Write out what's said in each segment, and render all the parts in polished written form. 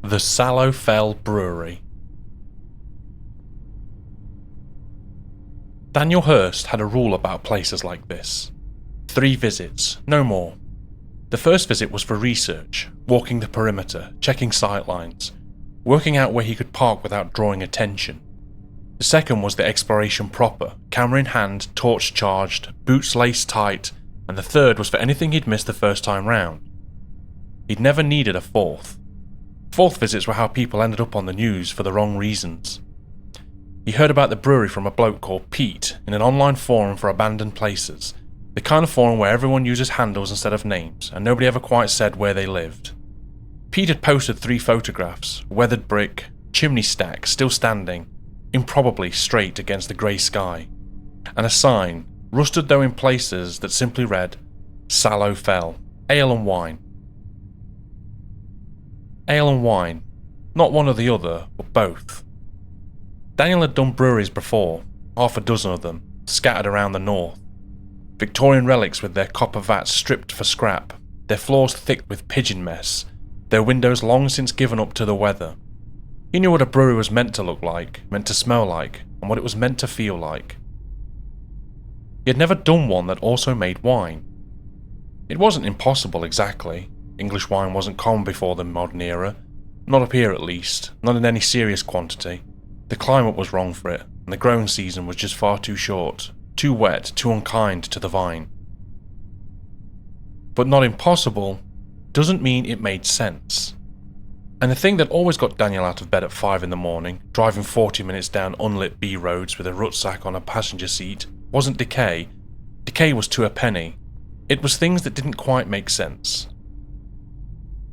The SALLOW Fell Brewery. Daniel Hurst had a rule about places like this. 3 visits, no more. The first visit was for research, walking the perimeter, checking sightlines, working out where he could park without drawing attention. The second was the exploration proper, camera in hand, torch charged, boots laced tight, and the third was for anything he'd missed the first time round. He'd never needed a fourth. Fourth visits were how people ended up on the news for the wrong reasons. He heard about the brewery from a bloke called Pete in an online forum for abandoned places, the kind of forum where everyone uses handles instead of names and nobody ever quite said where they lived. Pete had posted 3 photographs, weathered brick, chimney stack still standing, improbably straight against the grey sky, and a sign, rusted though in places, that simply read, "Sallow Fell, Ale and Wine." Ale and wine, not one or the other, but both. Daniel had done breweries before, half a dozen of them, scattered around the north. Victorian relics with their copper vats stripped for scrap, their floors thick with pigeon mess, their windows long since given up to the weather. He knew what a brewery was meant to look like, meant to smell like, and what it was meant to feel like. He had never done one that also made wine. It wasn't impossible exactly. English wine wasn't common before the modern era, not up here at least, not in any serious quantity. The climate was wrong for it, and the growing season was just far too short, too wet, too unkind to the vine. But not impossible doesn't mean it made sense. And the thing that always got Daniel out of bed at 5 in the morning, driving 40 minutes down unlit B roads with a rucksack on a passenger seat, wasn't decay. Decay was to a penny. It was things that didn't quite make sense.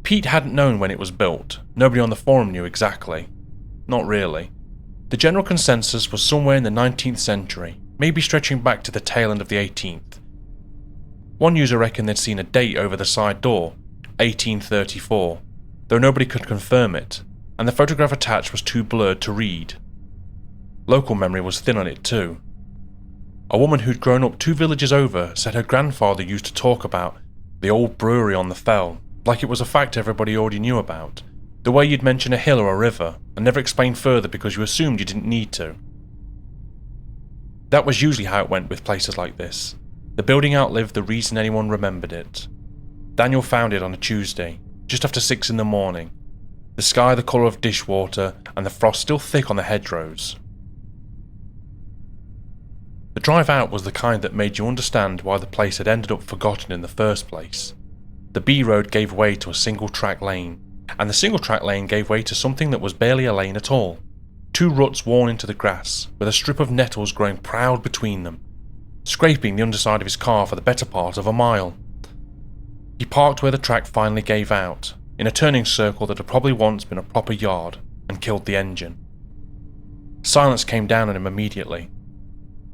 Pete hadn't known when it was built. Nobody on the forum knew exactly. Not really. The general consensus was somewhere in the 19th century, maybe stretching back to the tail end of the 18th. One user reckoned they'd seen a date over the side door, 1834, though nobody could confirm it, and the photograph attached was too blurred to read. Local memory was thin on it too. A woman who'd grown up 2 villages over said her grandfather used to talk about the old brewery on the fell, like it was a fact everybody already knew about, the way you'd mention a hill or a river and never explain further because you assumed you didn't need to. That was usually how it went with places like this. The building outlived the reason anyone remembered it. Daniel found it on a Tuesday, just after 6 in the morning, the sky the colour of dishwater and the frost still thick on the hedgerows. The drive out was the kind that made you understand why the place had ended up forgotten in the first place. The B road gave way to a single-track lane, and the single-track lane gave way to something that was barely a lane at all. 2 ruts worn into the grass, with a strip of nettles growing proud between them, scraping the underside of his car for the better part of a mile. He parked where the track finally gave out, in a turning circle that had probably once been a proper yard, and killed the engine. Silence came down on him immediately.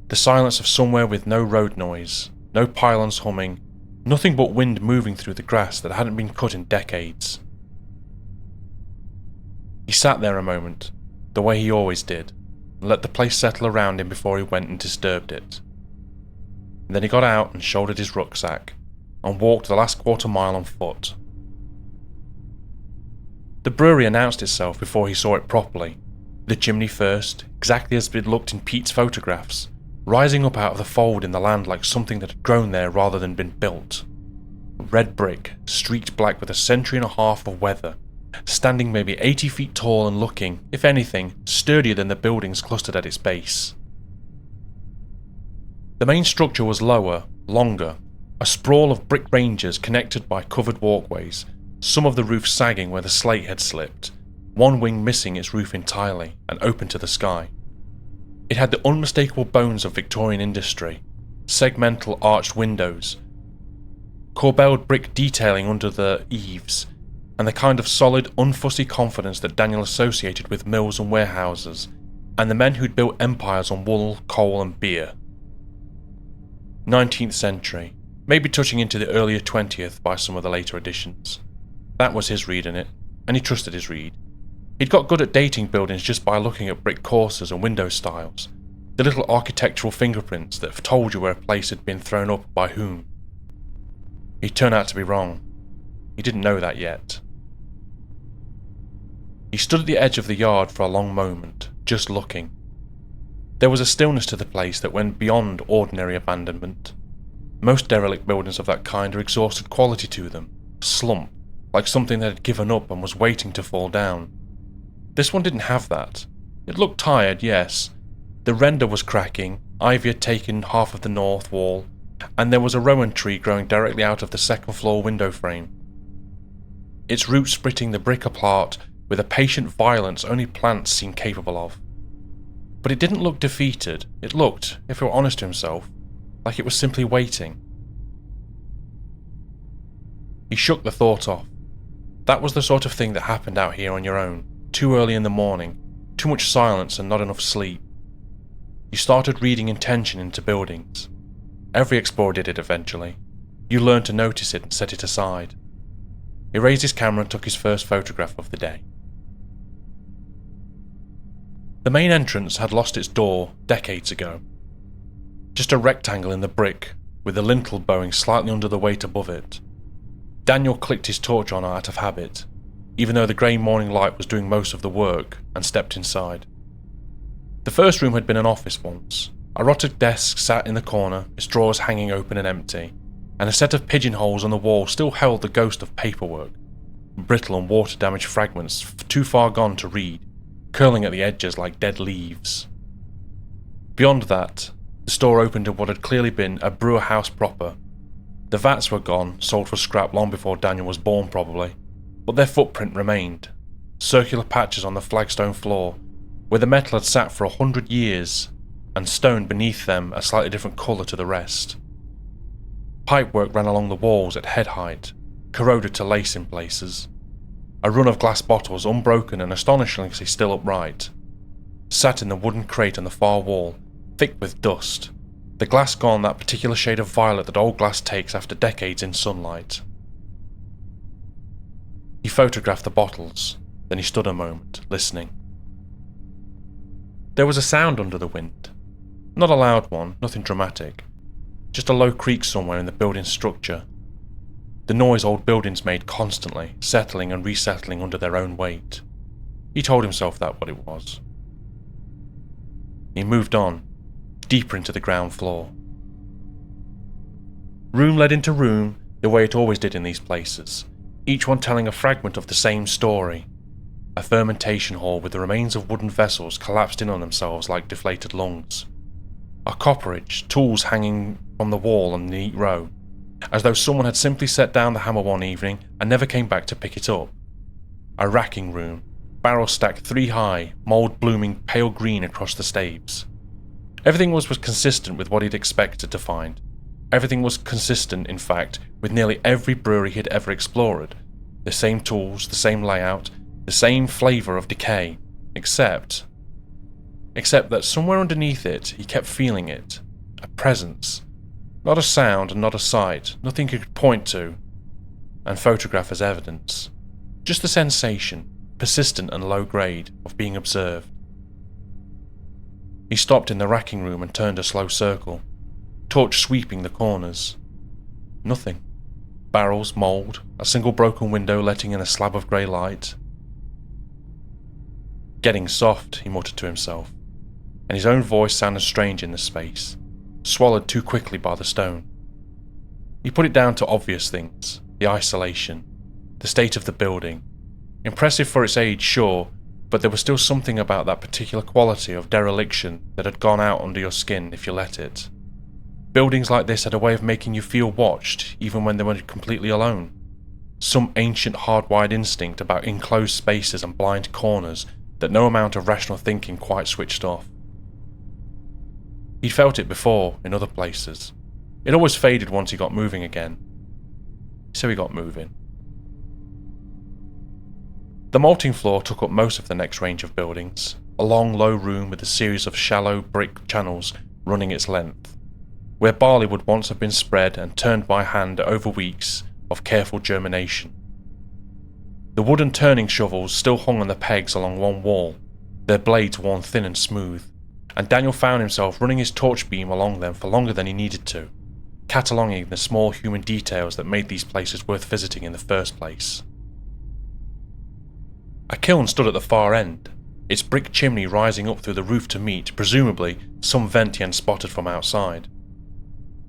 The silence of somewhere with no road noise, no pylons humming, nothing but wind moving through the grass that hadn't been cut in decades. He sat there a moment, the way he always did, and let the place settle around him before he went and disturbed it. And then he got out and shouldered his rucksack, and walked the last quarter mile on foot. The brewery announced itself before he saw it properly, the chimney first, exactly as it had looked in Pete's photographs, rising up out of the fold in the land like something that had grown there rather than been built. Red brick, streaked black with a century and a half of weather, standing maybe 80 feet tall and looking, if anything, sturdier than the buildings clustered at its base. The main structure was lower, longer, a sprawl of brick ranges connected by covered walkways, some of the roof sagging where the slate had slipped, one wing missing its roof entirely and open to the sky. It had the unmistakable bones of Victorian industry, segmental arched windows, corbelled brick detailing under the eaves, and the kind of solid, unfussy confidence that Daniel associated with mills and warehouses, and the men who'd built empires on wool, coal and beer. 19th century, maybe touching into the earlier 20th by some of the later editions. That was his read in it, and he trusted his read. He'd got good at dating buildings just by looking at brick courses and window styles, the little architectural fingerprints that have told you where a place had been thrown up by whom. He'd turned out to be wrong. He didn't know that yet. He stood at the edge of the yard for a long moment, just looking. There was a stillness to the place that went beyond ordinary abandonment. Most derelict buildings of that kind are exhausted quality to them, a slump, like something that had given up and was waiting to fall down. This one didn't have that. It looked tired, yes. The render was cracking, ivy had taken half of the north wall, and there was a rowan tree growing directly out of the second floor window frame. Its roots splitting the brick apart with a patient violence only plants seem capable of. But it didn't look defeated. It looked, if he were honest to himself, like it was simply waiting. He shook the thought off. That was the sort of thing that happened out here on your own, too early in the morning, too much silence and not enough sleep. You started reading intention into buildings. Every explorer did it eventually. You learned to notice it and set it aside. He raised his camera and took his first photograph of the day. The main entrance had lost its door decades ago. Just a rectangle in the brick, with the lintel bowing slightly under the weight above it. Daniel clicked his torch on out of habit, even though the grey morning light was doing most of the work, and stepped inside. The first room had been an office once. A rotted desk sat in the corner, its drawers hanging open and empty, and a set of pigeonholes on the wall still held the ghost of paperwork, brittle and water-damaged fragments too far gone to read, curling at the edges like dead leaves. Beyond that, the store opened in what had clearly been a brewer house proper. The vats were gone, sold for scrap long before Daniel was born probably, but their footprint remained. Circular patches on the flagstone floor, where the metal had sat for 100 years, and stone beneath them a slightly different colour to the rest. Pipework ran along the walls at head height, corroded to lace in places. A run of glass bottles, unbroken and astonishingly still upright, sat in the wooden crate on the far wall, thick with dust, the glass gone that particular shade of violet that old glass takes after decades in sunlight. He photographed the bottles, then he stood a moment, listening. There was a sound under the wind. Not a loud one, nothing dramatic, just a low creak somewhere in the building's structure. The noise old buildings made constantly, settling and resettling under their own weight. He told himself that what it was. He moved on, deeper into the ground floor. Room led into room, the way it always did in these places, each one telling a fragment of the same story. A fermentation hall with the remains of wooden vessels collapsed in on themselves like deflated lungs. A copperage, tools hanging from the wall in a neat row, as though someone had simply set down the hammer one evening and never came back to pick it up. A racking room, barrels stacked 3 high, mould blooming pale green across the staves. Everything was consistent with what he'd expected to find. Everything was consistent, in fact, with nearly every brewery he'd ever explored. The same tools, the same layout, the same flavour of decay, except that somewhere underneath it he kept feeling it, a presence. Not a sound and not a sight, nothing he could point to and photograph as evidence. Just the sensation, persistent and low grade, of being observed. He stopped in the racking room and turned a slow circle, torch sweeping the corners. Nothing. Barrels, mould, a single broken window letting in a slab of grey light. Getting soft, he muttered to himself, and his own voice sounded strange in the space, swallowed too quickly by the stone. He put it down to obvious things, the isolation, the state of the building. Impressive for its age, sure, but there was still something about that particular quality of dereliction that had gone out under your skin if you let it. Buildings like this had a way of making you feel watched, even when they were completely alone. Some ancient hardwired instinct about enclosed spaces and blind corners that no amount of rational thinking quite switched off. He'd felt it before, in other places. It always faded once he got moving again. So he got moving. The malting floor took up most of the next range of buildings, a long low room with a series of shallow brick channels running its length, where barley would once have been spread and turned by hand over weeks of careful germination. The wooden turning shovels still hung on the pegs along one wall, their blades worn thin and smooth, and Daniel found himself running his torch beam along them for longer than he needed to, cataloguing the small human details that made these places worth visiting in the first place. A kiln stood at the far end, its brick chimney rising up through the roof to meet, presumably, some vent he had spotted from outside.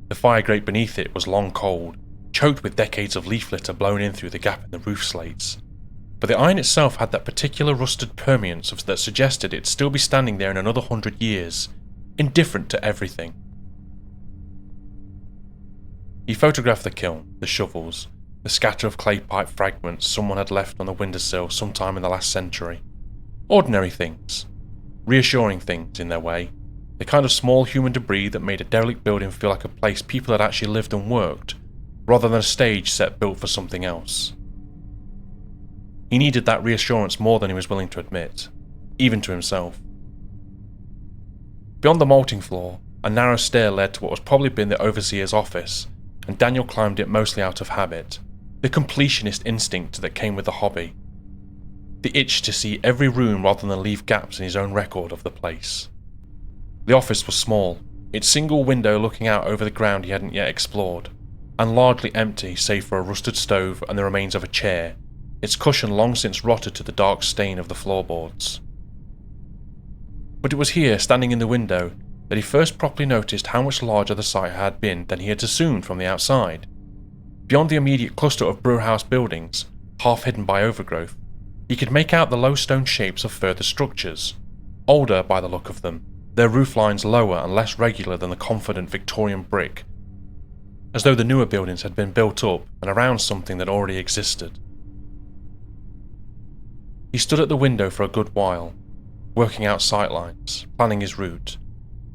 The fire grate beneath it was long cold, choked with decades of leaf litter blown in through the gap in the roof slates. But the iron itself had that particular rusted permeance that suggested it'd still be standing there in another 100 years, indifferent to everything. He photographed the kiln, the shovels, the scatter of clay pipe fragments someone had left on the windowsill sometime in the last century. Ordinary things. Reassuring things, in their way. The kind of small human debris that made a derelict building feel like a place people had actually lived and worked, rather than a stage set built for something else. He needed that reassurance more than he was willing to admit, even to himself. Beyond the malting floor, a narrow stair led to what was probably been the overseer's office, and Daniel climbed it mostly out of habit, the completionist instinct that came with the hobby, the itch to see every room rather than leave gaps in his own record of the place. The office was small, its single window looking out over the ground he hadn't yet explored, and largely empty save for a rusted stove and the remains of a chair, its cushion long since rotted to the dark stain of the floorboards. But it was here, standing in the window, that he first properly noticed how much larger the site had been than he had assumed from the outside. Beyond the immediate cluster of brewhouse buildings, half hidden by overgrowth, he could make out the low stone shapes of further structures, older by the look of them, their roof lines lower and less regular than the confident Victorian brick, as though the newer buildings had been built up and around something that already existed. He stood at the window for a good while, working out sightlines, planning his route,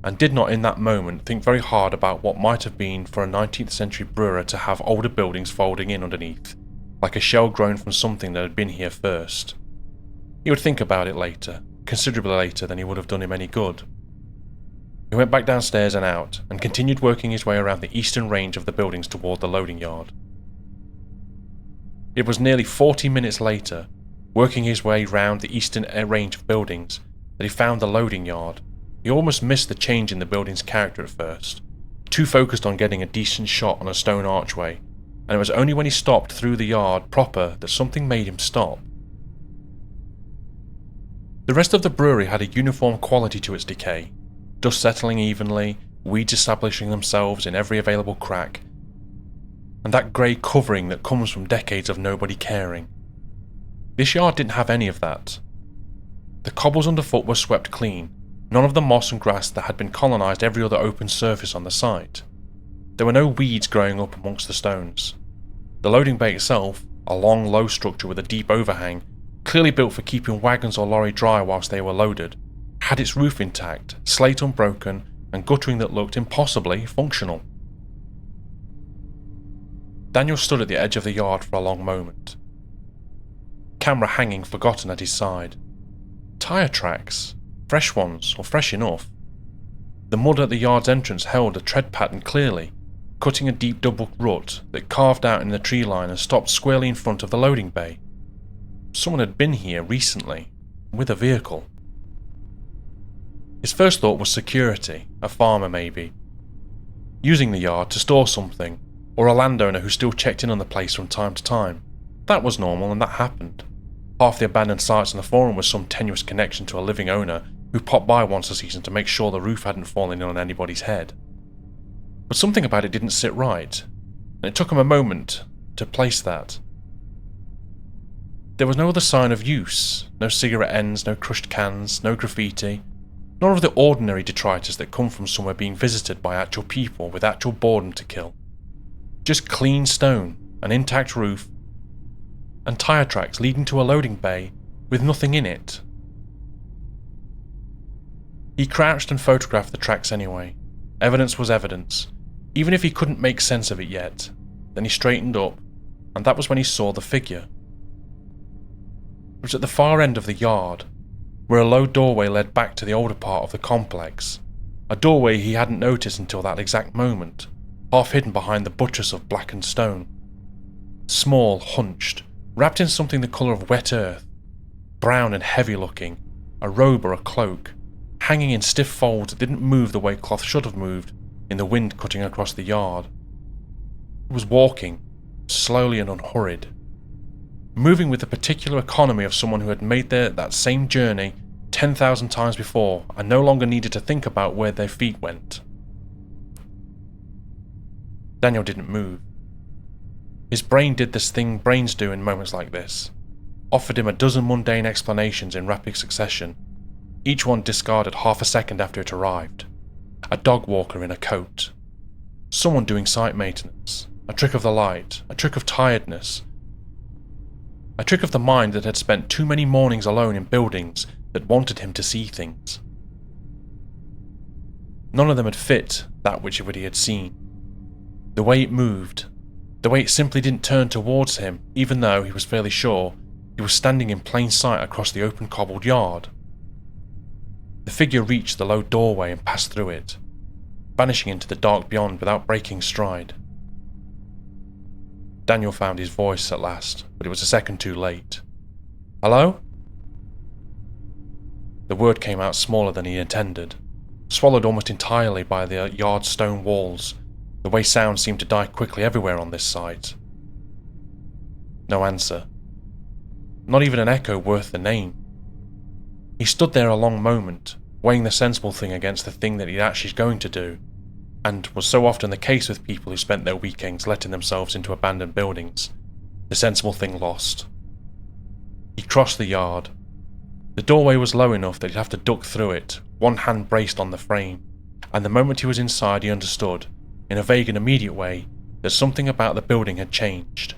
and did not in that moment think very hard about what might have been for a 19th century brewer to have older buildings folding in underneath, like a shell grown from something that had been here first. He would think about it later, considerably later than he would have done him any good. He went back downstairs and out, and continued working his way around the eastern range of the buildings toward the loading yard. It was nearly 40 minutes later, working his way round the eastern range of buildings, that he found the loading yard. He almost missed the change in the building's character at first, too focused on getting a decent shot on a stone archway, and it was only when he stopped through the yard proper that something made him stop. The rest of the brewery had a uniform quality to its decay, dust settling evenly, weeds establishing themselves in every available crack, and that grey covering that comes from decades of nobody caring. This yard didn't have any of that. The cobbles underfoot were swept clean, none of the moss and grass that had been colonised every other open surface on the site. There were no weeds growing up amongst the stones. The loading bay itself, a long low structure with a deep overhang, clearly built for keeping wagons or lorry dry whilst they were loaded, had its roof intact, slate unbroken, and guttering that looked impossibly functional. Daniel stood at the edge of the yard for a long moment. Camera hanging forgotten at his side. Tyre tracks, fresh ones, or fresh enough. The mud at the yard's entrance held a tread pattern clearly, cutting a deep double rut that carved out in the tree line and stopped squarely in front of the loading bay. Someone had been here recently, with a vehicle. His first thought was security, a farmer maybe, using the yard to store something, or a landowner who still checked in on the place from time to time. That was normal, and that happened. Half the abandoned sites in the forum was some tenuous connection to a living owner who popped by once a season to make sure the roof hadn't fallen in on anybody's head. But something about it didn't sit right, and it took him a moment to place that. There was no other sign of use, no cigarette ends, no crushed cans, no graffiti, none of the ordinary detritus that come from somewhere being visited by actual people with actual boredom to kill. Just clean stone, an intact roof, and tyre tracks leading to a loading bay with nothing in it. He crouched and photographed the tracks anyway. Evidence was evidence, even if he couldn't make sense of it yet. Then he straightened up, and that was when he saw the figure. It was at the far end of the yard, where a low doorway led back to the older part of the complex, a doorway he hadn't noticed until that exact moment, half hidden behind the buttress of blackened stone. Small, hunched, wrapped in something the colour of wet earth, brown and heavy looking, a robe or a cloak, hanging in stiff folds that didn't move the way cloth should have moved in the wind cutting across the yard. It was walking, slowly and unhurried. moving with the particular economy of someone who had made that same journey 10,000 times before and no longer needed to think about where their feet went. Daniel didn't move. His brain did this thing brains do in moments like this, offered him a dozen mundane explanations in rapid succession, each one discarded half a second after it arrived. A dog walker in a coat, someone doing site maintenance, a trick of the light, a trick of tiredness, a trick of the mind that had spent too many mornings alone in buildings that wanted him to see things. None of them had fit that which he had seen. The way it moved, the way it simply didn't turn towards him, even though he was fairly sure he was standing in plain sight across the open cobbled yard. The figure reached the low doorway and passed through it, vanishing into the dark beyond without breaking stride. Daniel found his voice at last, but it was a second too late. "Hello?" The word came out smaller than he intended, swallowed almost entirely by the yard's stone walls, the way sound seemed to die quickly everywhere on this site. No answer. Not even an echo worth the name. He stood there a long moment, weighing the sensible thing against the thing that he'd actually going to do, and was so often the case with people who spent their weekends letting themselves into abandoned buildings, the sensible thing lost. He crossed the yard. The doorway was low enough that he'd have to duck through it, one hand braced on the frame, and the moment he was inside he understood, in a vague and immediate way, that something about the building had changed.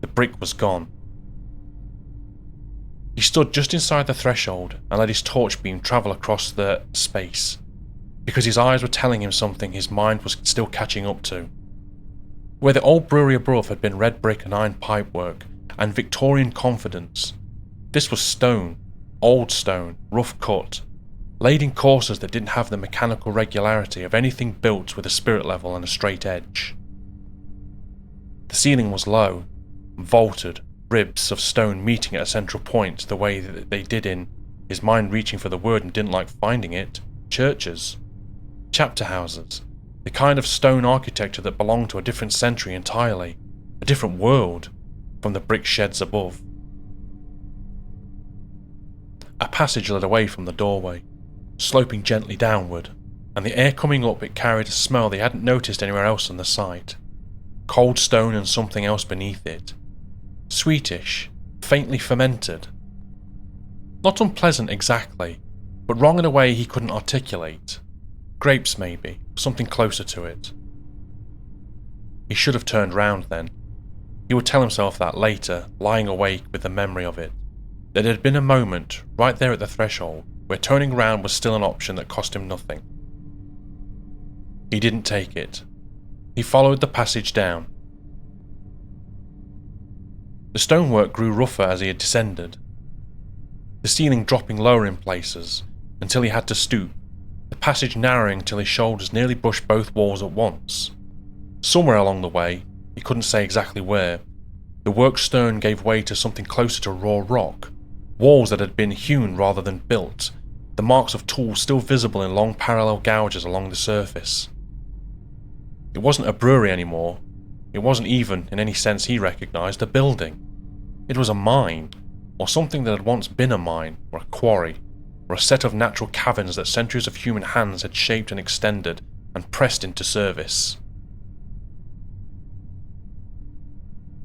The brick was gone. He stood just inside the threshold and let his torch beam travel across the space, because his eyes were telling him something his mind was still catching up to. Where the old brewery above had been red brick and iron pipework and Victorian confidence, this was stone, old stone, rough cut, laid in courses that didn't have the mechanical regularity of anything built with a spirit level and a straight edge. The ceiling was low, vaulted, ribs of stone meeting at a central point the way that they did in, his mind reaching for the word and didn't like finding it, churches, chapter houses, the kind of stone architecture that belonged to a different century entirely, a different world, from the brick sheds above. A passage led away from the doorway, sloping gently downward, and the air coming up it carried a smell they hadn't noticed anywhere else on the site. Cold stone and something else beneath it. Sweetish, faintly fermented. Not unpleasant exactly, but wrong in a way he couldn't articulate. Grapes maybe, something closer to it. He should have turned round then. He would tell himself that later, lying awake with the memory of it. There had been a moment, right there at the threshold, where turning round was still an option that cost him nothing. He didn't take it. He followed the passage down. The stonework grew rougher as he had descended, the ceiling dropping lower in places, until he had to stoop, the passage narrowing until his shoulders nearly brushed both walls at once. Somewhere along the way, he couldn't say exactly where, the work stone gave way to something closer to raw rock, walls that had been hewn rather than built, the marks of tools still visible in long parallel gouges along the surface. It wasn't a brewery anymore. It wasn't even, in any sense he recognised, a building. It was a mine, or something that had once been a mine, or a quarry, or a set of natural caverns that centuries of human hands had shaped and extended and pressed into service.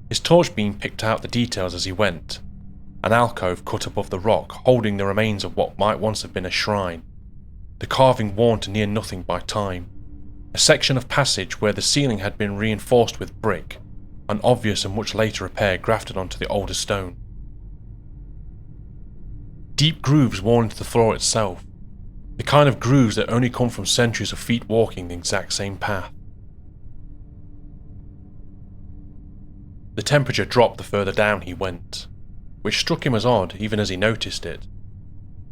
His torch beam picked out the details as he went. An alcove cut above the rock, holding the remains of what might once have been a shrine, the carving worn to near nothing by time. A section of passage where the ceiling had been reinforced with brick, an obvious and much later repair grafted onto the older stone. Deep grooves worn into the floor itself, the kind of grooves that only come from centuries of feet walking the exact same path. The temperature dropped the further down he went, which struck him as odd even as he noticed it.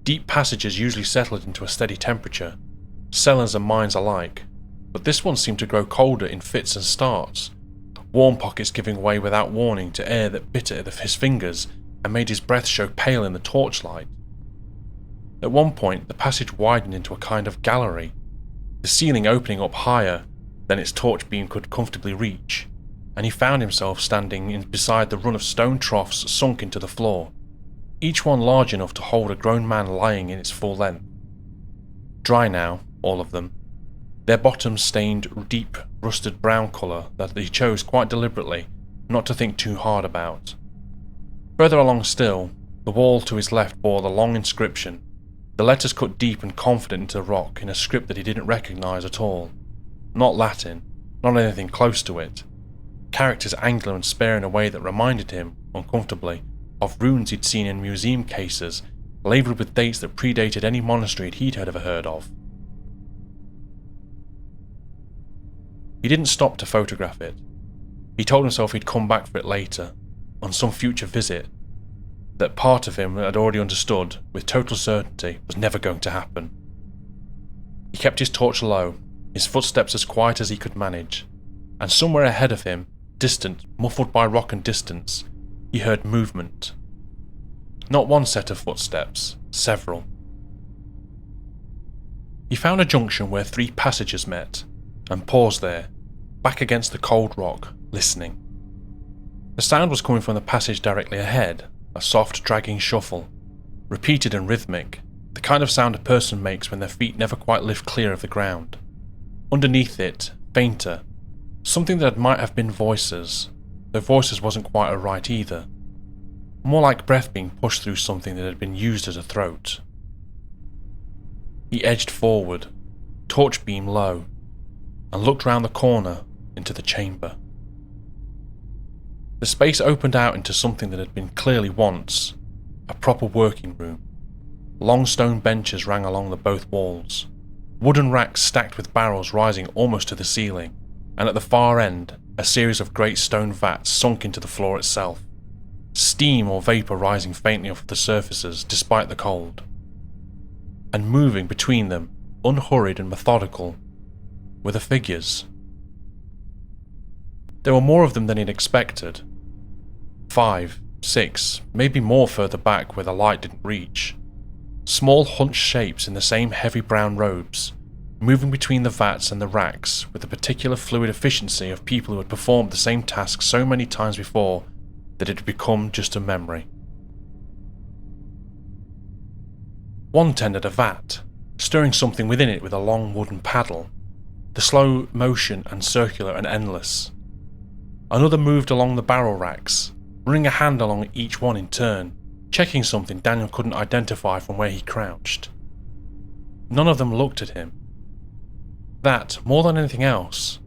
Deep passages usually settled into a steady temperature, cellars and mines alike, but this one seemed to grow colder in fits and starts, warm pockets giving way without warning to air that bit at his fingers and made his breath show pale in the torchlight. At one point the passage widened into a kind of gallery, the ceiling opening up higher than its torch beam could comfortably reach, and he found himself standing beside the run of stone troughs sunk into the floor, each one large enough to hold a grown man lying in its full length. Dry now, all of them, their bottoms stained deep rusted brown colour that he chose quite deliberately not to think too hard about. Further along still, the wall to his left bore the long inscription, the letters cut deep and confident into the rock in a script that he didn't recognise at all. Not Latin, not anything close to it. Characters angular and spare in a way that reminded him, uncomfortably, of runes he'd seen in museum cases, labelled with dates that predated any monastery he'd ever heard of. He didn't stop to photograph it. He told himself he'd come back for it later, on some future visit, that part of him had already understood, with total certainty, was never going to happen. He kept his torch low, his footsteps as quiet as he could manage, and somewhere ahead of him, distant, muffled by rock and distance, he heard movement. Not one set of footsteps, several. He found a junction where 3 passages met, and paused there, back against the cold rock, listening. The sound was coming from the passage directly ahead, a soft, dragging shuffle, repeated and rhythmic, the kind of sound a person makes when their feet never quite lift clear of the ground. Underneath it, fainter, something that might have been voices, though voices wasn't quite right either. More like breath being pushed through something that had been used as a throat. He edged forward, torch beam low, and looked round the corner into the chamber. The space opened out into something that had been clearly once a proper working room. Long stone benches ran along the both walls, wooden racks stacked with barrels rising almost to the ceiling, and at the far end a series of great stone vats sunk into the floor itself, steam or vapour rising faintly off the surfaces despite the cold. And moving between them, unhurried and methodical, were the figures. There were more of them than he'd expected. 5, 6, maybe more further back where the light didn't reach. Small hunched shapes in the same heavy brown robes, moving between the vats and the racks with the particular fluid efficiency of people who had performed the same task so many times before that it had become just a memory. One tended a vat, stirring something within it with a long wooden paddle, the slow motion and circular and endless. Another moved along the barrel racks, running a hand along each one in turn, checking something Daniel couldn't identify from where he crouched. None of them looked at him. That, more than anything else,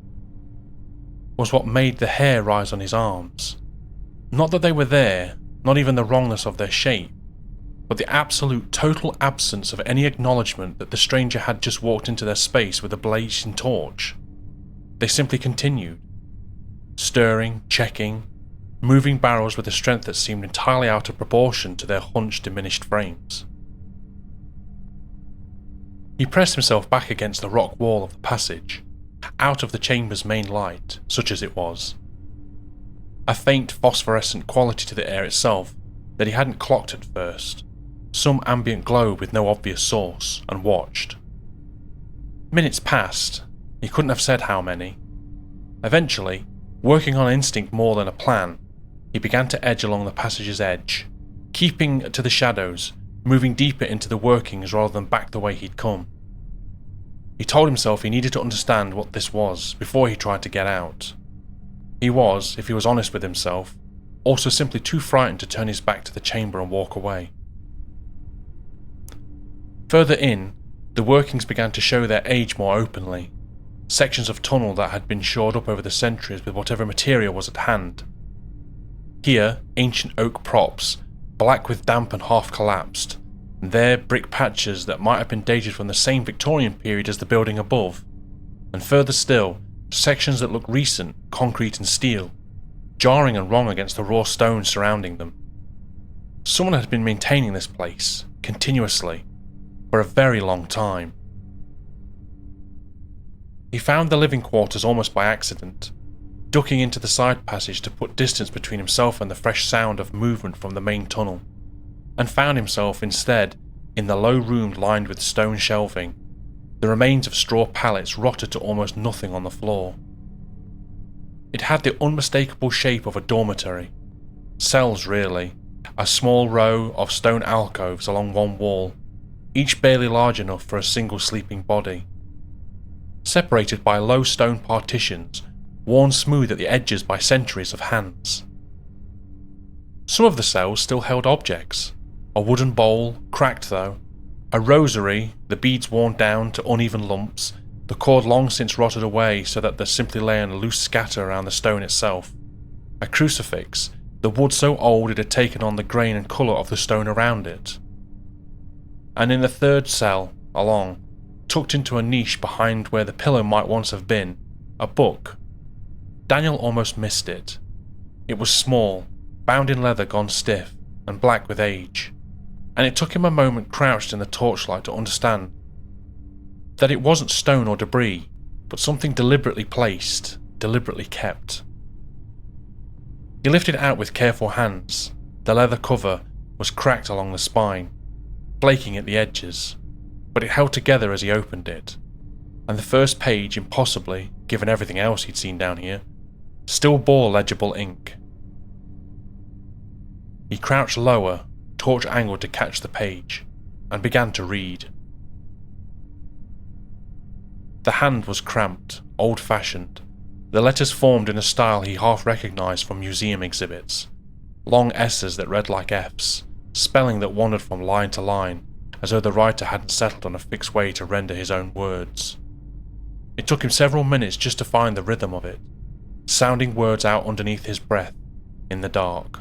was what made the hair rise on his arms. Not that they were there, not even the wrongness of their shape, but the absolute total absence of any acknowledgement that the stranger had just walked into their space with a blazing torch. They simply continued, stirring, checking, moving barrels with a strength that seemed entirely out of proportion to their hunched, diminished frames. He pressed himself back against the rock wall of the passage, out of the chamber's main light, such as it was. A faint phosphorescent quality to the air itself that he hadn't clocked at first, some ambient glow with no obvious source, and watched. Minutes passed, he couldn't have said how many. Eventually, working on instinct more than a plan, he began to edge along the passage's edge, keeping to the shadows, moving deeper into the workings rather than back the way he'd come. He told himself he needed to understand what this was before he tried to get out. He was, if he was honest with himself, also simply too frightened to turn his back to the chamber and walk away. Further in, the workings began to show their age more openly. Sections of tunnel that had been shored up over the centuries with whatever material was at hand. Here, ancient oak props, black with damp and half collapsed, and there brick patches that might have been dated from the same Victorian period as the building above, and further still, sections that looked recent, concrete and steel, jarring and wrong against the raw stone surrounding them. Someone had been maintaining this place, continuously, for a very long time. He found the living quarters almost by accident, ducking into the side passage to put distance between himself and the fresh sound of movement from the main tunnel, and found himself instead in the low room lined with stone shelving, the remains of straw pallets rotted to almost nothing on the floor. It had the unmistakable shape of a dormitory. Cells, really, a small row of stone alcoves along one wall, each barely large enough for a single sleeping body. Separated by low stone partitions, worn smooth at the edges by centuries of hands. Some of the cells still held objects. A wooden bowl, cracked though, a rosary, the beads worn down to uneven lumps, the cord long since rotted away so that there simply lay in a loose scatter around the stone itself. A crucifix, the wood so old it had taken on the grain and colour of the stone around it. And in the third cell, along, tucked into a niche behind where the pillow might once have been, a book. Daniel almost missed it. It was small, bound in leather gone stiff, and black with age, and it took him a moment crouched in the torchlight to understand that it wasn't stone or debris, but something deliberately placed, deliberately kept. He lifted it out with careful hands. The leather cover was cracked along the spine, flaking at the edges, but it held together as he opened it, and the first page, impossibly, given everything else he'd seen down here, still bore legible ink. He crouched lower, torch angled to catch the page, and began to read. The hand was cramped, old-fashioned. The letters formed in a style he half recognised from museum exhibits. Long S's that read like F's, spelling that wandered from line to line, as though the writer hadn't settled on a fixed way to render his own words. It took him several minutes just to find the rhythm of it, sounding words out underneath his breath, in the dark.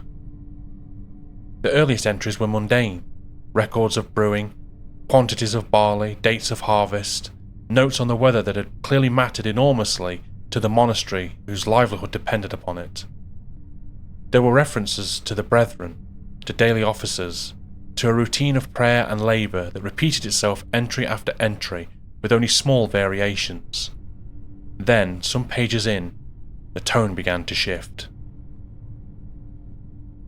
The earliest entries were mundane, records of brewing, quantities of barley, dates of harvest, notes on the weather that had clearly mattered enormously to the monastery whose livelihood depended upon it. There were references to the brethren, to daily offices, to a routine of prayer and labour that repeated itself entry after entry with only small variations. Then, some pages in, the tone began to shift.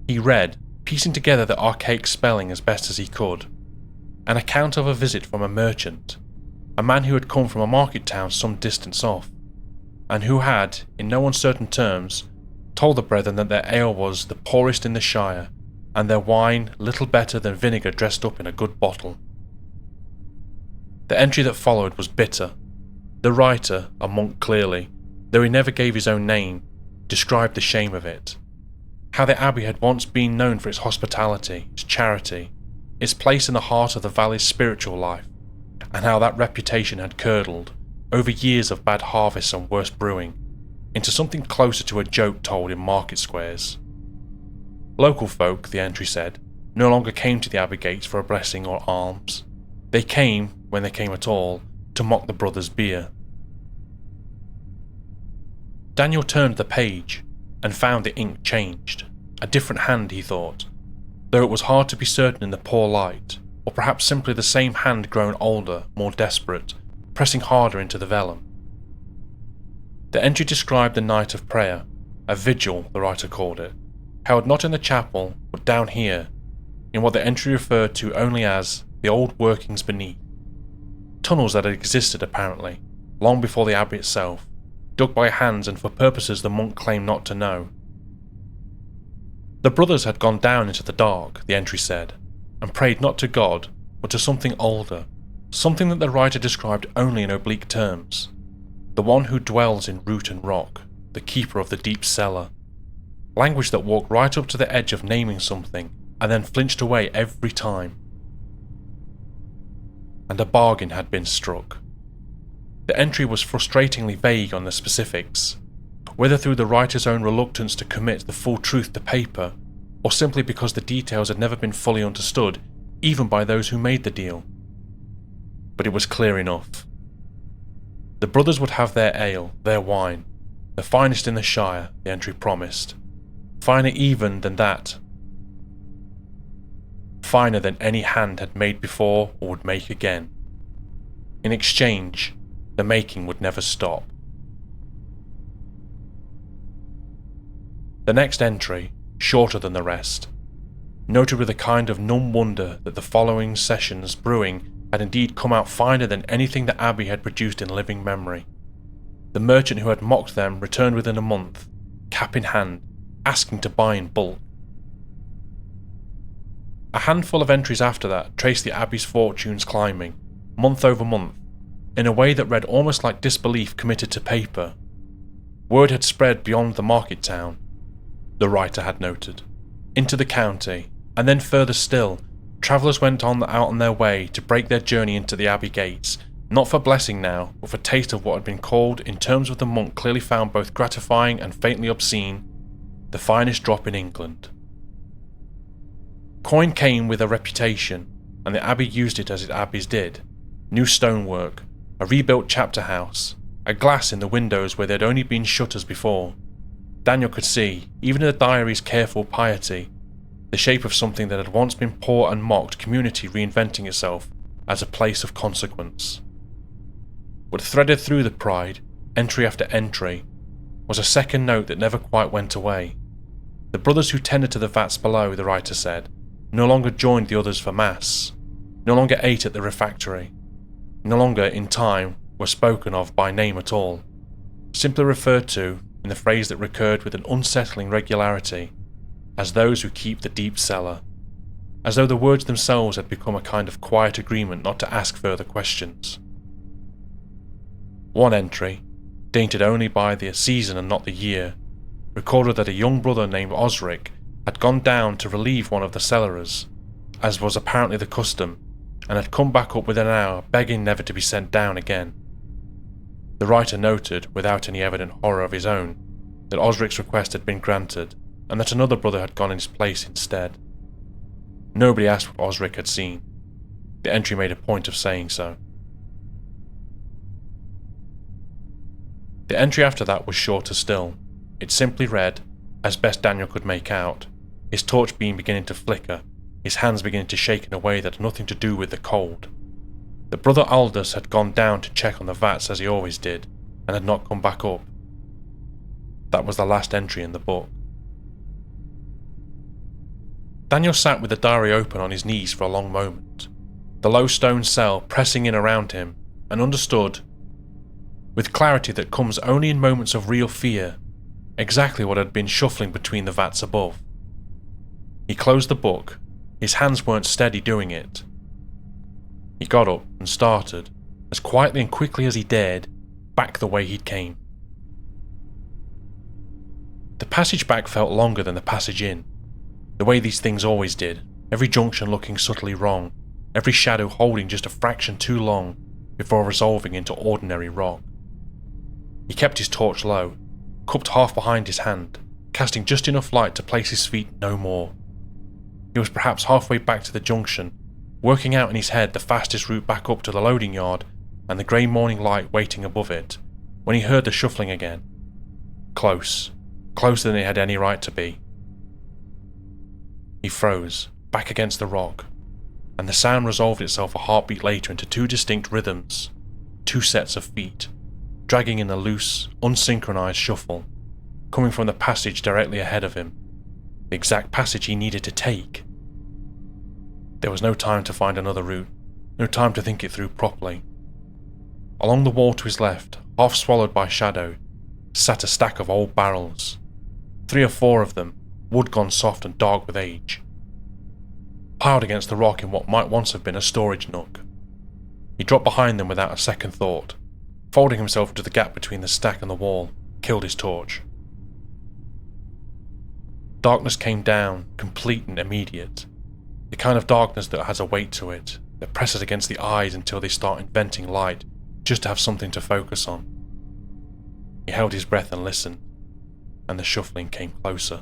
He read, piecing together the archaic spelling as best as he could, an account of a visit from a merchant, a man who had come from a market town some distance off, and who had, in no uncertain terms, told the brethren that their ale was the poorest in the shire, and their wine little better than vinegar dressed up in a good bottle. The entry that followed was bitter. The writer, a monk clearly, though he never gave his own name, described the shame of it. How the abbey had once been known for its hospitality, its charity, its place in the heart of the valley's spiritual life, and how that reputation had curdled, over years of bad harvests and worse brewing, into something closer to a joke told in market squares. Local folk, the entry said, no longer came to the abbey gates for a blessing or alms. They came, when they came at all, to mock the brothers' beer. Daniel turned the page, and found the ink changed. A different hand, he thought, though it was hard to be certain in the poor light, or perhaps simply the same hand grown older, more desperate, pressing harder into the vellum. The entry described the night of prayer, a vigil, the writer called it, held not in the chapel, but down here, in what the entry referred to only as the old workings beneath. Tunnels that had existed, apparently, long before the abbey itself, dug by hands and for purposes the monk claimed not to know. The brothers had gone down into the dark, the entry said, and prayed not to God, but to something older, something that the writer described only in oblique terms, the one who dwells in root and rock, the keeper of the deep cellar, language that walked right up to the edge of naming something, and then flinched away every time. And a bargain had been struck. The entry was frustratingly vague on the specifics, whether through the writer's own reluctance to commit the full truth to paper, or simply because the details had never been fully understood, even by those who made the deal. But it was clear enough. The brothers would have their ale, their wine, the finest in the shire, the entry promised, finer even than that, finer than any hand had made before or would make again. In exchange, the making would never stop. The next entry, shorter than the rest, noted with a kind of numb wonder that the following session's brewing had indeed come out finer than anything the abbey had produced in living memory. The merchant who had mocked them returned within a month, cap in hand, asking to buy in bulk. A handful of entries after that traced the Abbey's fortunes climbing, month over month, in a way that read almost like disbelief committed to paper. Word had spread beyond the market town, the writer had noted, into the county, and then further still, travellers went out on their way to break their journey into the Abbey gates, not for blessing now, but for taste of what had been called, in terms of the monk clearly found both gratifying and faintly obscene, the finest drop in England. Coin came with a reputation, and the Abbey used it as its abbeys did. New stonework, a rebuilt chapter house, a glass in the windows where there had only been shutters before. Daniel could see, even in the diary's careful piety, the shape of something that had once been poor and mocked community reinventing itself as a place of consequence. But threaded through the pride, entry after entry, was a second note that never quite went away. The brothers who tended to the vats below, the writer said, no longer joined the others for mass, no longer ate at the refectory, no longer, in time, were spoken of by name at all, simply referred to, in the phrase that recurred with an unsettling regularity, as those who keep the deep cellar, as though the words themselves had become a kind of quiet agreement not to ask further questions. One entry, dated only by the season and not the year, recorded that a young brother named Osric had gone down to relieve one of the cellarers, as was apparently the custom, and had come back up within an hour begging never to be sent down again. The writer noted, without any evident horror of his own, that Osric's request had been granted, and that another brother had gone in his place instead. Nobody asked what Osric had seen. The entry made a point of saying so. The entry after that was shorter still. It simply read, as best Daniel could make out, his torch beam beginning to flicker, his hands beginning to shake in a way that had nothing to do with the cold. The brother Aldous had gone down to check on the vats as he always did, and had not come back up. That was the last entry in the book. Daniel sat with the diary open on his knees for a long moment, the low stone cell pressing in around him, and understood, with clarity that comes only in moments of real fear, exactly what had been shuffling between the vats above. He closed the book. His hands weren't steady doing it. He got up and started, as quietly and quickly as he dared, back the way he'd came. The passage back felt longer than the passage in, the way these things always did, every junction looking subtly wrong, every shadow holding just a fraction too long before resolving into ordinary rock. He kept his torch low, cupped half behind his hand, casting just enough light to place his feet no more. He was perhaps halfway back to the junction, working out in his head the fastest route back up to the loading yard and the grey morning light waiting above it, when he heard the shuffling again. Close, closer than it had any right to be. He froze, back against the rock, and the sound resolved itself a heartbeat later into two distinct rhythms, two sets of feet, dragging in a loose, unsynchronized shuffle, coming from the passage directly ahead of him, the exact passage he needed to take. There was no time to find another route, no time to think it through properly. Along the wall to his left, half swallowed by shadow, sat a stack of old barrels, 3 or 4 of them, wood gone soft and dark with age, piled against the rock in what might once have been a storage nook. He dropped behind them without a second thought, folding himself into the gap between the stack and the wall, killed his torch. Darkness came down, complete and immediate, the kind of darkness that has a weight to it, that presses against the eyes until they start inventing light just to have something to focus on. He held his breath and listened, and the shuffling came closer.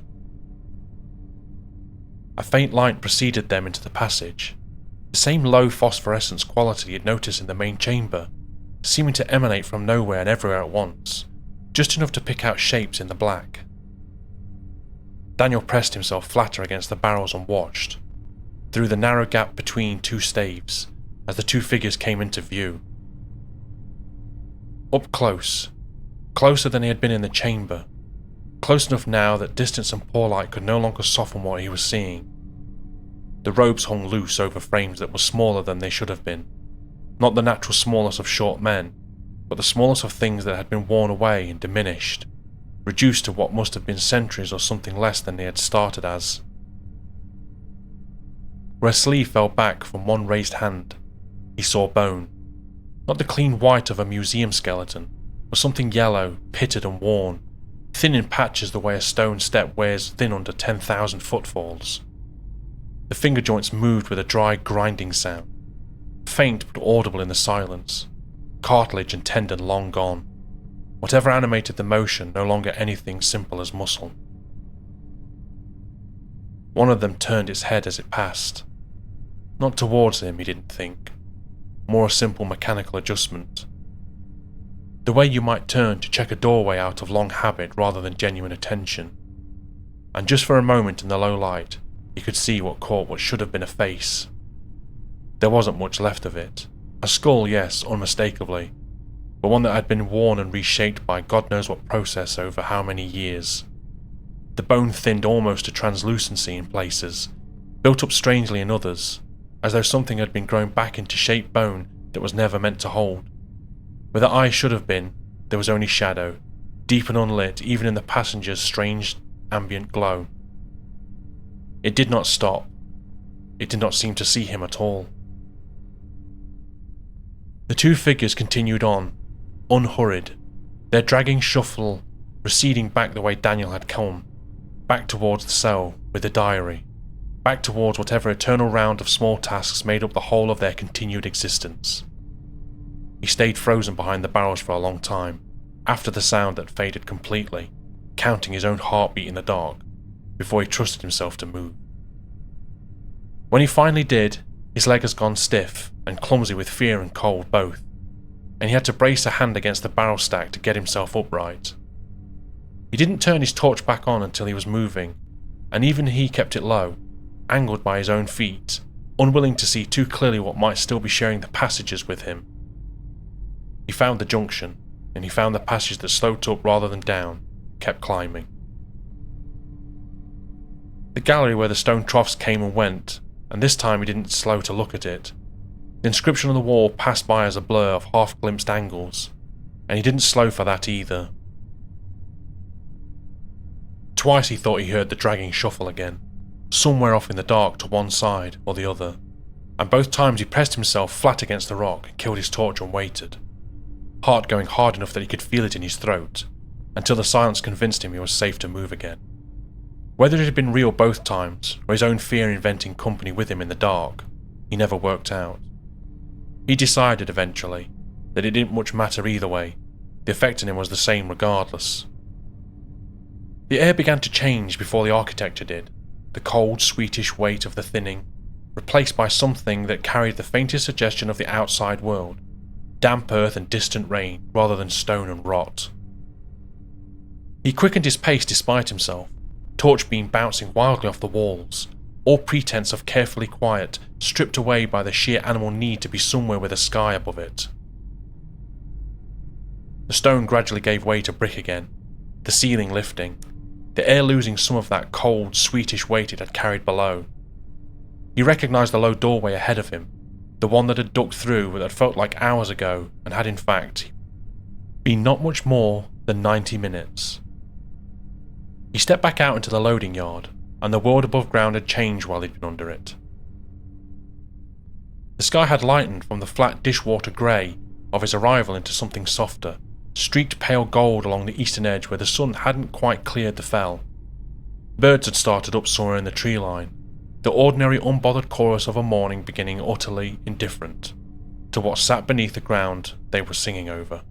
A faint light preceded them into the passage, the same low phosphorescence quality he had noticed in the main chamber, seeming to emanate from nowhere and everywhere at once, just enough to pick out shapes in the black. Daniel pressed himself flatter against the barrels and watched, through the narrow gap between 2 staves, as the 2 figures came into view. Up close, closer than he had been in the chamber, close enough now that distance and poor light could no longer soften what he was seeing. The robes hung loose over frames that were smaller than they should have been, not the natural smallness of short men, but the smallest of things that had been worn away and diminished, reduced to what must have been centuries or something less than they had started as. Where a sleeve fell back from one raised hand, he saw bone. Not the clean white of a museum skeleton, but something yellow, pitted and worn, thin in patches the way a stone step wears thin under 10,000 footfalls. The finger joints moved with a dry grinding sound, faint but audible in the silence, cartilage and tendon long gone, whatever animated the motion no longer anything simple as muscle. One of them turned its head as it passed. Not towards him, he didn't think, more a simple mechanical adjustment. The way you might turn to check a doorway out of long habit rather than genuine attention. And just for a moment in the low light, he could see what caught what should have been a face. There wasn't much left of it. A skull, yes, unmistakably, but one that had been worn and reshaped by God knows what process over how many years. The bone thinned almost to translucency in places, built up strangely in others, as though something had been grown back into shaped bone that was never meant to hold. Where the eye should have been, there was only shadow, deep and unlit even in the passenger's strange ambient glow. It did not stop. It did not seem to see him at all. The two figures continued on, unhurried, their dragging shuffle receding back the way Daniel had come, back towards the cell with the diary, back towards whatever eternal round of small tasks made up the whole of their continued existence. He stayed frozen behind the barrels for a long time, after the sound that faded completely, counting his own heartbeat in the dark, before he trusted himself to move. When he finally did, his leg had gone stiff and clumsy with fear and cold both, and he had to brace a hand against the barrel stack to get himself upright. He didn't turn his torch back on until he was moving, and even he kept it low, angled by his own feet, unwilling to see too clearly what might still be sharing the passages with him. He found the junction, and he found the passage that sloped up rather than down, kept climbing. The gallery where the stone troughs came and went, and this time he didn't slow to look at it. The inscription on the wall passed by as a blur of half-glimpsed angles, and he didn't slow for that either. Twice he thought he heard the dragging shuffle again, somewhere off in the dark to one side or the other, and both times he pressed himself flat against the rock, killed his torch and waited, heart going hard enough that he could feel it in his throat, until the silence convinced him he was safe to move again. Whether it had been real both times, or his own fear inventing company with him in the dark, he never worked out. He decided eventually that it didn't much matter either way, the effect on him was the same regardless. The air began to change before the architecture did, the cold, sweetish weight of the thinning, replaced by something that carried the faintest suggestion of the outside world, damp earth and distant rain rather than stone and rot. He quickened his pace despite himself, torch beam bouncing wildly off the walls, all pretense of carefully quiet stripped away by the sheer animal need to be somewhere with a sky above it. The stone gradually gave way to brick again, the ceiling lifting, the air losing some of that cold, sweetish weight it had carried below. He recognised the low doorway ahead of him, the one that had ducked through that had felt like hours ago and had in fact been not much more than 90 minutes. He stepped back out into the loading yard, and the world above ground had changed while he'd been under it. The sky had lightened from the flat dishwater grey of his arrival into something softer, streaked pale gold along the eastern edge where the sun hadn't quite cleared the fell. Birds had started up somewhere in the tree line, the ordinary unbothered chorus of a morning beginning utterly indifferent to what sat beneath the ground they were singing over.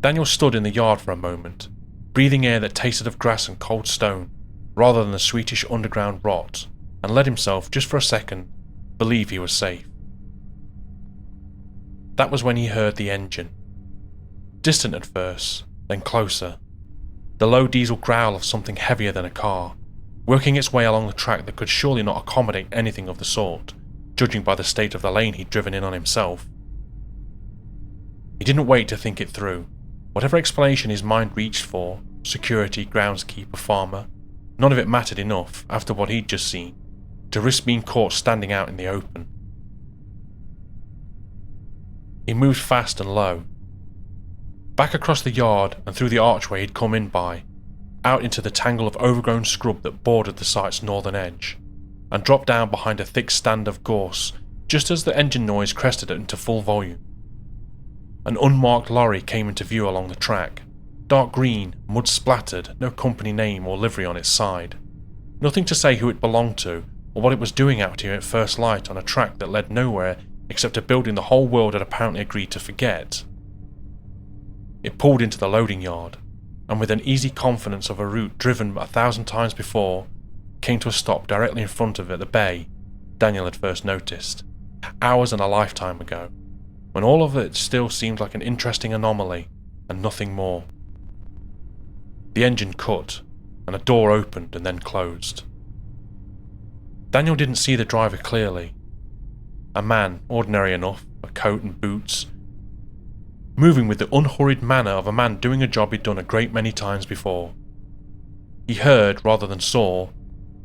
Daniel stood in the yard for a moment, breathing air that tasted of grass and cold stone, rather than the sweetish underground rot, and let himself, just for a second, believe he was safe. That was when he heard the engine. Distant at first, then closer. The low diesel growl of something heavier than a car, working its way along the track that could surely not accommodate anything of the sort, judging by the state of the lane he'd driven in on himself. He didn't wait to think it through. Whatever explanation his mind reached for, security, groundskeeper, farmer, none of it mattered enough, after what he'd just seen, to risk being caught standing out in the open. He moved fast and low. Back across the yard and through the archway he'd come in by, out into the tangle of overgrown scrub that bordered the site's northern edge, and dropped down behind a thick stand of gorse just as the engine noise crested it into full volume. An unmarked lorry came into view along the track, dark green, mud splattered, no company name or livery on its side. Nothing to say who it belonged to or what it was doing out here at first light on a track that led nowhere except a building the whole world had apparently agreed to forget. It pulled into the loading yard, and with an easy confidence of a route driven 1,000 times before, came to a stop directly in front of it, the bay Daniel had first noticed, hours and a lifetime ago, when all of it still seemed like an interesting anomaly and nothing more. The engine cut, and a door opened and then closed. Daniel didn't see the driver clearly. A man, ordinary enough, a coat and boots, moving with the unhurried manner of a man doing a job he'd done a great many times before. He heard, rather than saw,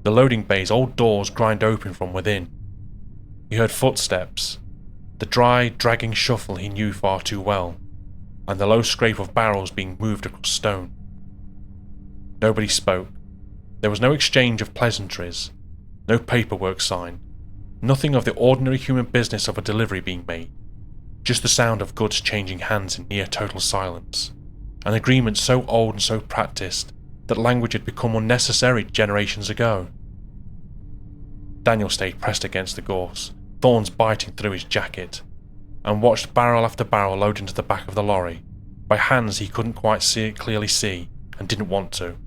the loading bay's old doors grind open from within. He heard footsteps, the dry, dragging shuffle he knew far too well, and the low scrape of barrels being moved across stone. Nobody spoke. There was no exchange of pleasantries, no paperwork signed, nothing of the ordinary human business of a delivery being made, just the sound of goods changing hands in near total silence, an agreement so old and so practiced that language had become unnecessary generations ago. Daniel stayed pressed against the gorse, thorns biting through his jacket, and watched barrel after barrel load into the back of the lorry, by hands he couldn't quite clearly see and didn't want to.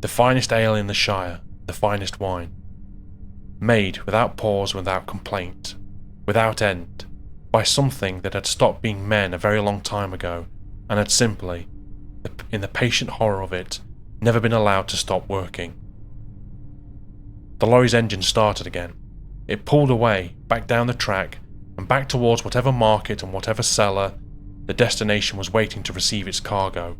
The finest ale in the shire, the finest wine, made without pause, without complaint, without end, by something that had stopped being men a very long time ago and had simply, in the patient horror of it, never been allowed to stop working. The lorry's engine started again. It pulled away, back down the track, and back towards whatever market and whatever seller the destination was waiting to receive its cargo,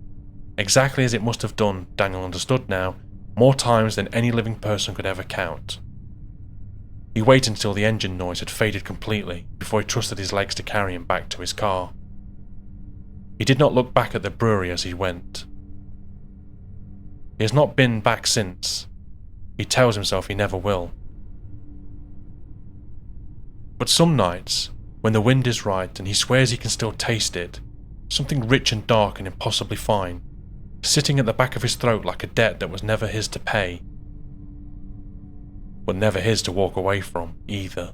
exactly as it must have done, Daniel understood now, more times than any living person could ever count. He waited until the engine noise had faded completely before he trusted his legs to carry him back to his car. He did not look back at the brewery as he went. He has not been back since. He tells himself he never will. But some nights, when the wind is right and he swears he can still taste it, something rich and dark and impossibly fine, sitting at the back of his throat like a debt that was never his to pay, but never his to walk away from either.